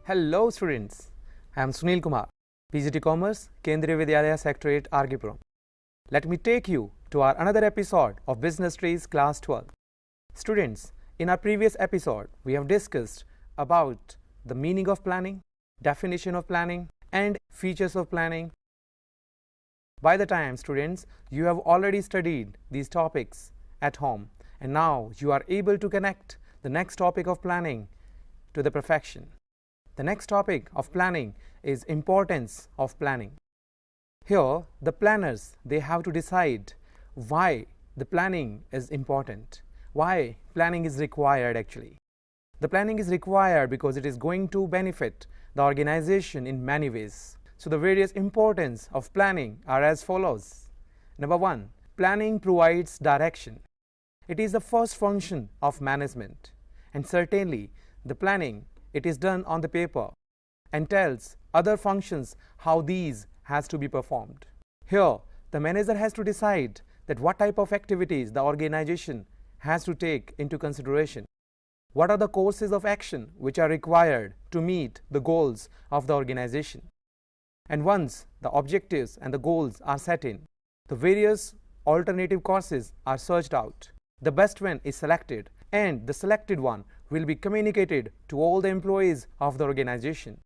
Hello students, I am Sunil Kumar, PGT Commerce, Kendriya Vidyalaya Secretariat, Argipuram. Let me take you to our another episode of Business Trees Class 12. Students, in our previous episode, we have discussed about the meaning of planning, definition of planning, and features of planning. By the time, students, you have already studied these topics at home, and now you are able to connect the next topic of planning to the perfection. The next topic of planning is importance of planning. Here, the planners, they have to decide why the planning is important, why planning is required actually. The planning is required because it is going to benefit the organization in many ways. So the various importance of planning are as follows. Number one, planning provides direction. It is the first function of management, and certainly the planning, it is done on the paper and tells other functions how these has to be performed. Here, the manager has to decide that what type of activities the organization has to take into consideration. What are the courses of action which are required to meet the goals of the organization? And once the objectives and the goals are set in, the various alternative courses are searched out. The best one is selected, and the selected one will be communicated to all the employees of the organization.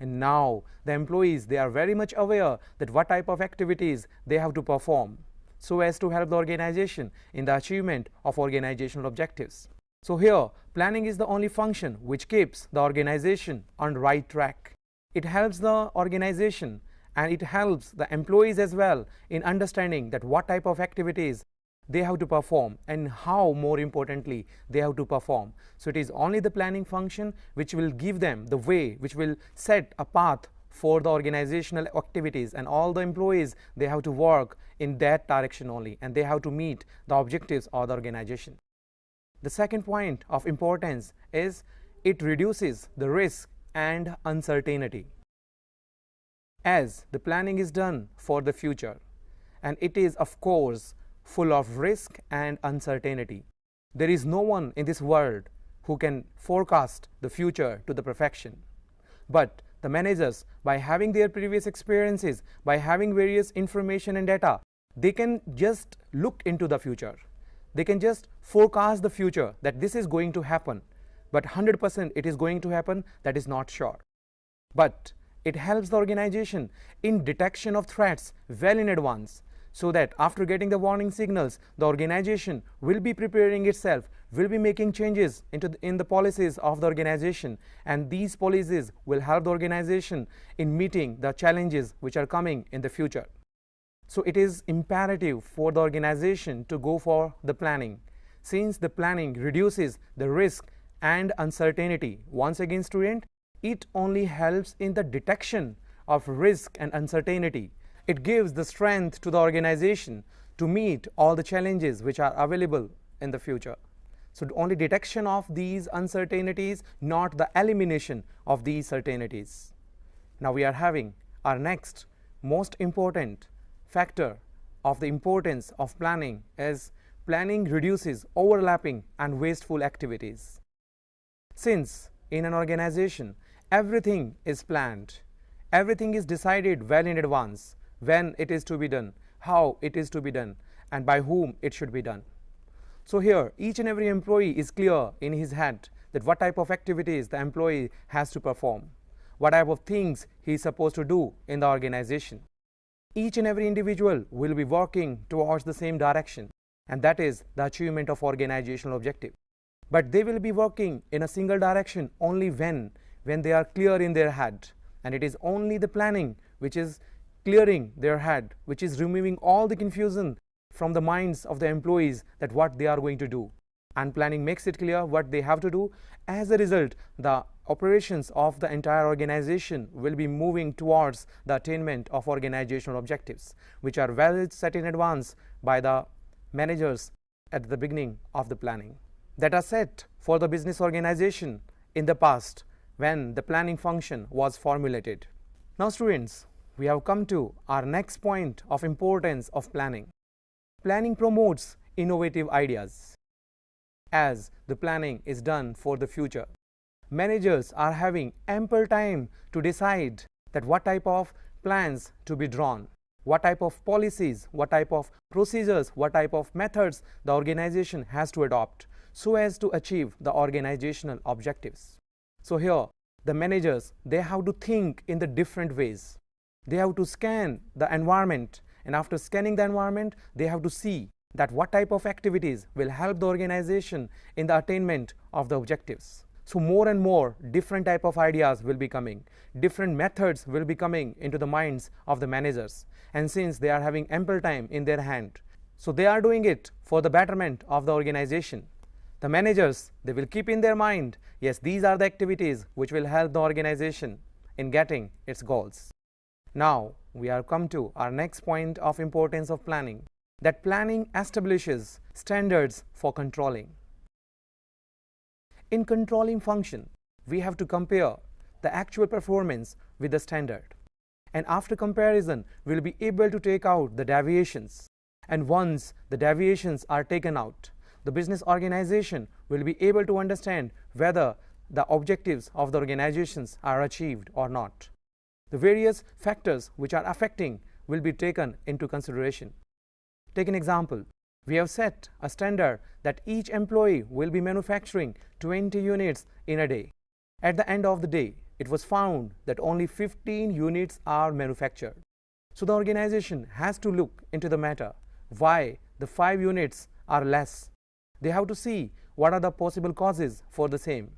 And now the employees, they are very much aware that what type of activities they have to perform so as to help the organization in the achievement of organizational objectives. So here, planning is the only function which keeps the organization on the right track. It helps the organization and it helps the employees as well in understanding that what type of activities they have to perform and how, more importantly, they have to perform. So it is only the planning function which will give them the way, which will set a path for the organizational activities, and all the employees, they have to work in that direction only, and they have to meet the objectives of the organization. The second point of importance is it reduces the risk and uncertainty. As the planning is done for the future, and it is of course full of risk and uncertainty. There is no one in this world who can forecast the future to the perfection. But the managers, by having their previous experiences, by having various information and data, they can just look into the future. They can just forecast the future that this is going to happen. But 100% it is going to happen, that is not sure. But it helps the organization in detection of threats well in advance, so that after getting the warning signals, the organization will be preparing itself, will be making changes in the policies of the organization, and these policies will help the organization in meeting the challenges which are coming in the future. So it is imperative for the organization to go for the planning, since the planning reduces the risk and uncertainty. Once again, student, it only helps in the detection of risk and uncertainty. It gives the strength to the organization to meet all the challenges which are available in the future. So only detection of these uncertainties, not the elimination of these certainties. Now we are having our next most important factor of the importance of planning is planning reduces overlapping and wasteful activities. Since in an organization everything is planned, everything is decided well in advance, when it is to be done, how it is to be done, and by whom it should be done. So here each and every employee is clear in his head that what type of activities the employee has to perform, what type of things he is supposed to do in the organization. Each and every individual will be working towards the same direction, and that is the achievement of organizational objective. But they will be working in a single direction only when they are clear in their head, and it is only the planning which is clearing their head, which is removing all the confusion from the minds of the employees that what they are going to do. And planning makes it clear what they have to do. As a result, the operations of the entire organization will be moving towards the attainment of organizational objectives, which are well set in advance by the managers at the beginning of the planning, that are set for the business organization in the past when the planning function was formulated. Now students, we have come to our next point of importance of planning. Planning promotes innovative ideas. As the planning is done for the future, managers are having ample time to decide that what type of plans to be drawn, what type of policies, what type of procedures, what type of methods the organization has to adopt so as to achieve the organizational objectives. So here the managers, they have to think in the different ways. They have to scan the environment, and after scanning the environment, they have to see that what type of activities will help the organization in the attainment of the objectives. So more and more different type of ideas will be coming, different methods will be coming into the minds of the managers, and since they are having ample time in their hand, so they are doing it for the betterment of the organization. The managers, they will keep in their mind, yes, these are the activities which will help the organization in getting its goals. Now we have come to our next point of importance of planning, that planning establishes standards for controlling. In controlling function, we have to compare the actual performance with the standard, and after comparison we will be able to take out the deviations, and once the deviations are taken out, the business organization will be able to understand whether the objectives of the organizations are achieved or not. The various factors which are affecting will be taken into consideration. Take an example. We have set a standard that each employee will be manufacturing 20 units in a day. At the end of the day, it was found that only 15 units are manufactured. So the organization has to look into the matter why the 5 units are less. They have to see what are the possible causes for the same.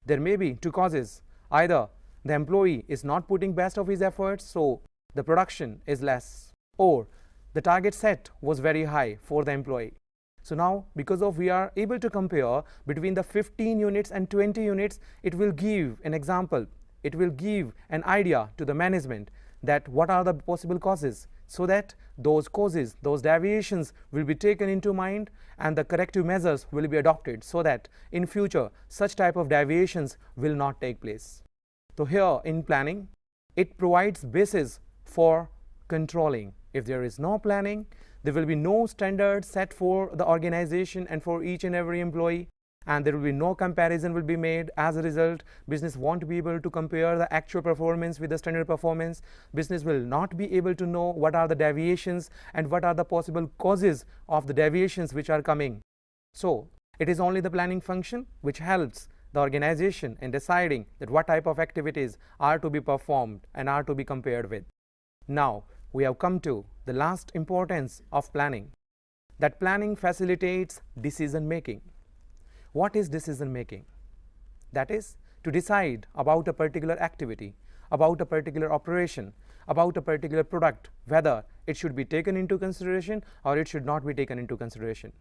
There may be 2 causes. Either the employee is not putting best of his efforts, so the production is less, or the target set was very high for the employee. So now, because of we are able to compare between the 15 units and 20 units, it will give an example, it will give an idea to the management that what are the possible causes, so that those causes, those deviations will be taken into mind and the corrective measures will be adopted so that in future such type of deviations will not take place. So here in planning, it provides basis for controlling. If there is no planning, there will be no standard set for the organization and for each and every employee, and there will be no comparison will be made. As a result, business won't be able to compare the actual performance with the standard performance. Business will not be able to know what are the deviations and what are the possible causes of the deviations which are coming. So it is only the planning function which helps the organization in deciding that what type of activities are to be performed and are to be compared with. Now we have come to the last importance of planning, that planning facilitates decision making. What is decision making? That is to decide about a particular activity, about a particular operation, about a particular product, whether it should be taken into consideration or it should not be taken into consideration.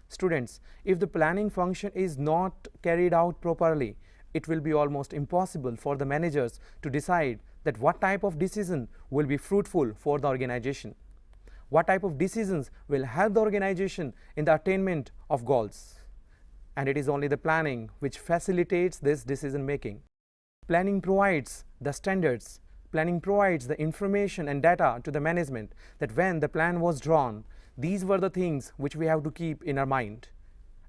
Students, if the planning function is not carried out properly, it will be almost impossible for the managers to decide that what type of decision will be fruitful for the organization, what type of decisions will help the organization in the attainment of goals. And it is only the planning which facilitates this decision making. Planning provides the standards, planning provides the information and data to the management that when the plan was drawn, these were the things which we have to keep in our mind,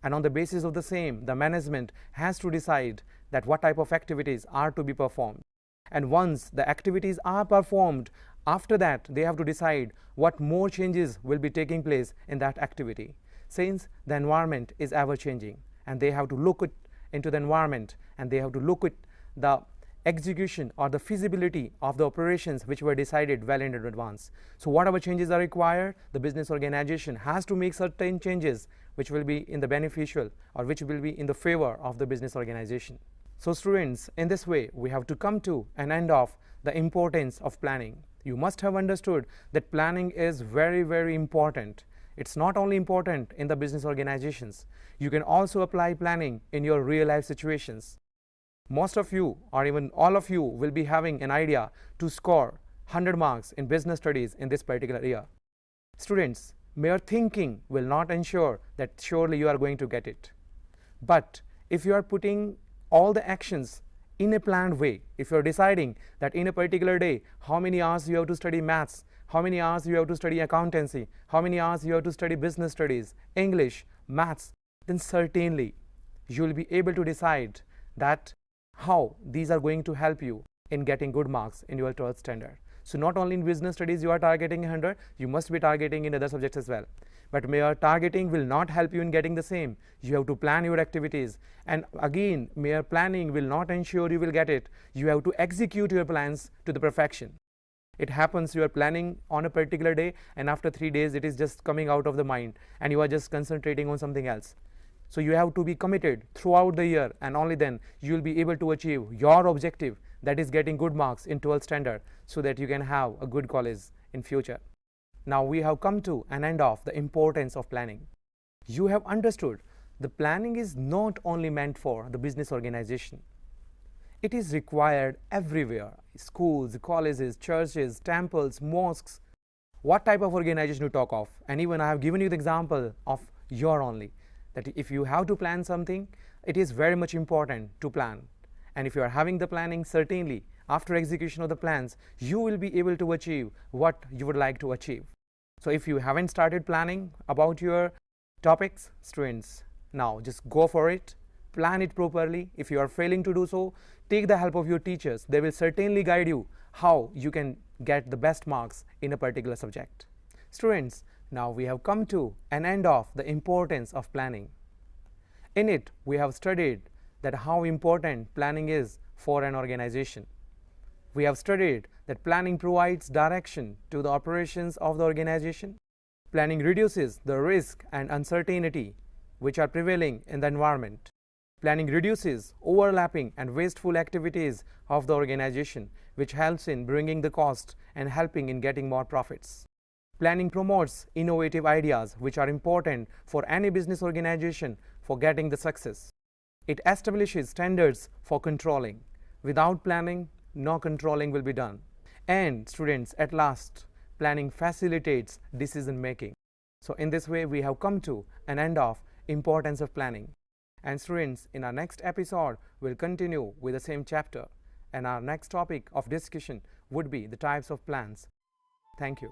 and on the basis of the same, the management has to decide that what type of activities are to be performed. And once the activities are performed, after that they have to decide what more changes will be taking place in that activity, since the environment is ever changing, and they have to look into the environment, and they have to look at the execution or the feasibility of the operations which were decided well in advance. So whatever changes are required, the business organization has to make certain changes which will be in the beneficial or which will be in the favor of the business organization. So students, in this way we have to come to an end of the importance of planning. You must have understood that planning is very, very important. It's not only important in the business organizations. You can also apply planning in your real life situations. Most of you, or even all of you, will be having an idea to score 100 marks in business studies in this particular year. Students, mere thinking will not ensure that surely you are going to get it. But if you are putting all the actions in a planned way, if you are deciding that in a particular day, how many hours you have to study maths, how many hours you have to study accountancy, how many hours you have to study business studies, English, maths, then certainly you will be able to decide that how these are going to help you in getting good marks in your 12th standard. So not only in business studies you are targeting 100, you must be targeting in other subjects as well. But mere targeting will not help you in getting the same. You have to plan your activities, and again, mere planning will not ensure you will get it. You have to execute your plans to the perfection. It happens you are planning on a particular day, and after 3 days it is just coming out of the mind and you are just concentrating on something else. So you have to be committed throughout the year, and only then you will be able to achieve your objective, that is getting good marks in 12th standard, so that you can have a good college in future. Now we have come to an end of the importance of planning. You have understood the planning is not only meant for the business organization. It is required everywhere: schools, colleges, churches, temples, mosques. What type of organization you talk of? And even I have given you the example of your only, that if you have to plan something, it is very much important to plan. And if you are having the planning, certainly after execution of the plans, you will be able to achieve what you would like to achieve. So if you haven't started planning about your topics, students, now just go for it. Plan it properly. If you are failing to do so, take the help of your teachers. They will certainly guide you how you can get the best marks in a particular subject. Students, now we have come to an end of the importance of planning. In it, we have studied that how important planning is for an organization. We have studied that planning provides direction to the operations of the organization. Planning reduces the risk and uncertainty which are prevailing in the environment. Planning reduces overlapping and wasteful activities of the organization, which helps in bringing the cost and helping in getting more profits. Planning promotes innovative ideas which are important for any business organization for getting the success. It establishes standards for controlling. Without planning, no controlling will be done. And students, at last, planning facilitates decision making. So in this way, we have come to an end of importance of planning. And students, in our next episode, we'll continue with the same chapter. And our next topic of discussion would be the types of plans. Thank you.